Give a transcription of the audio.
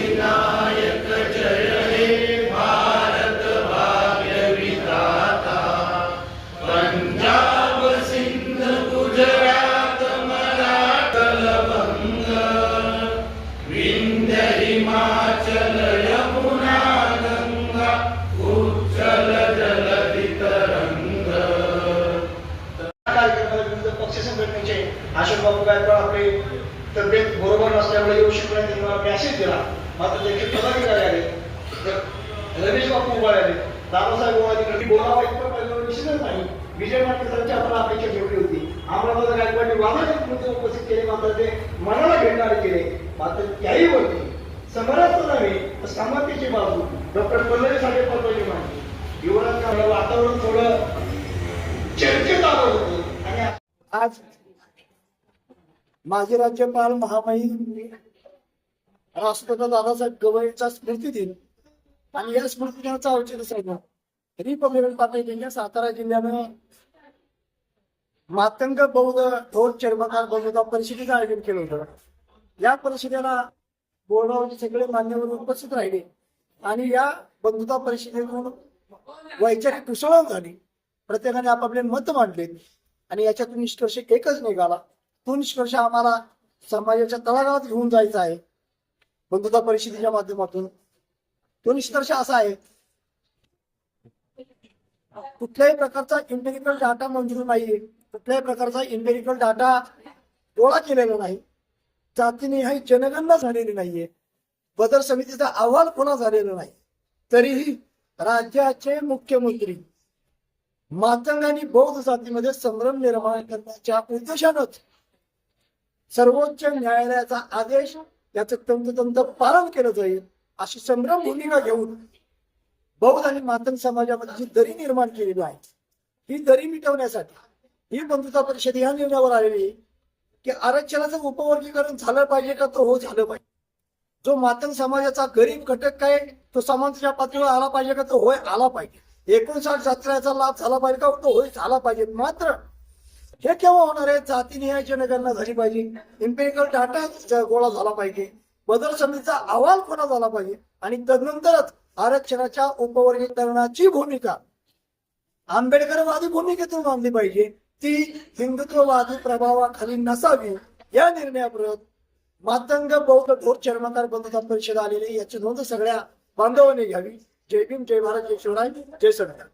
अधिनायक जय हे भारत भाग्य विधाता। पंजाब सिंध गुजरात मराठा बंग विंध्य हिमाचल यमुना गंगा उच्चल जलधि तरंग। पक्ष संघटनेचे अशोक बाबू गायकवाड आपले तब्येत बरोबर नसल्यामुळे येऊ शकले त्यांना मॅसेज दिला, मात्र त्यांचे पदाधिकारी आले, रमेश बापू उभा आले, दादासाहेब उभा बोलावा इतकं पहिलं विषयच नाही. विजय माटेकरांची आपण अपेक्षा ठेवली होती. अमरावती गायकवाडने वादाचे मुद्दे उपस्थित केले, मात्र ते मनाला घेणारे केले. मात्र त्याही वरती समराचं नव्हे तर सामर्थ्याची बाजू डॉक्टर पल्लवी साठे पटवली मांडली. युवराज वातावरण थोडं चर्चेत आलं होतं. आणि आज माजी राज्यपाल महामहिम राष्ट्रपिता दादासाहेब गवईंचा स्मृती दिन आणि या स्मृती दिनाचा औचित्य साधून रिपब्लिकन पार्टी इंडिया सातारा जिल्ह्यानं मातंग बौद्ध थोर चर्मकार बंधुता परिषदेचं आयोजन केलं होतं. या परिषदेला बोर्डावरचे सगळे मान्यवर उपस्थित राहिले आणि या बंधुता परिषदेतून वैचारिक कुसळण झाली. प्रत्येकाने आपापले मत मांडले आणि याच्यातून निष्कर्ष एकच निघाला. तो निष्कर्ष आम्हाला समाजाच्या तळागाळात घेऊन जायचा आहे बंधुता परिषदेच्या माध्यमातून. तो निष्कर्ष असा आहे, कुठल्याही प्रकारचा इम्पेरिकल डाटा मंजूर नाहीये, कुठल्याही प्रकारचा इम्पेरिकल डाटा गोळा केलेला नाही, जातीनिहाय जनगणना झालेली नाहीये, बदल समितीचा अहवाल पुन्हा झालेला नाही. तरीही राज्याचे मुख्यमंत्री मातंग आणि बौद्ध जातीमध्ये संभ्रम निर्माण करण्याच्या उद्देशानंच सर्वोच्च न्यायालयाचा आदेश याचं तंतोतंत पालन केलं जाईल अशी संभ्रम भूमिका घेऊन बौद्ध आणि मातंग समाजामध्ये जी दरी निर्माण केलेली आहे, ही दरी मिटवण्यासाठी ही बंधुता परिषद या निर्णयावर आलेली की आरक्षणाचं उपवर्गीकरण झालं पाहिजे का, तो हो झालं पाहिजे. जो मातंग समाजाचा गरीब घटक काय तो समाजाच्या पातळीवर आला पाहिजे का, तो होय आला पाहिजे. 59 जात्रेचा लाभ झाला पाहिजे का, तो होय झाला पाहिजे. मात्र हे केव्हा होणार आहे, जातीनिहाय जनगणना झाली पाहिजे, इम्पेरिकल डाटा गोळा झाला पाहिजे, बदल समितीचा अहवाल कोणा झाला पाहिजे आणि तदनंतरच आरक्षणाच्या उपवर्गीकरणाची भूमिका आंबेडकरवादी भूमिकेतून मांडली पाहिजे. ती हिंदुत्ववादी प्रभावाखाली नसावी. या निर्णयाप्रत मातंग बौद्ध थोर चर्मकार बंधुता परिषद आलेली याची नोंद सगळ्या बांधवांनी घ्यावी. जय भीम, जय भारत, जय शिवराय, जय संविधान.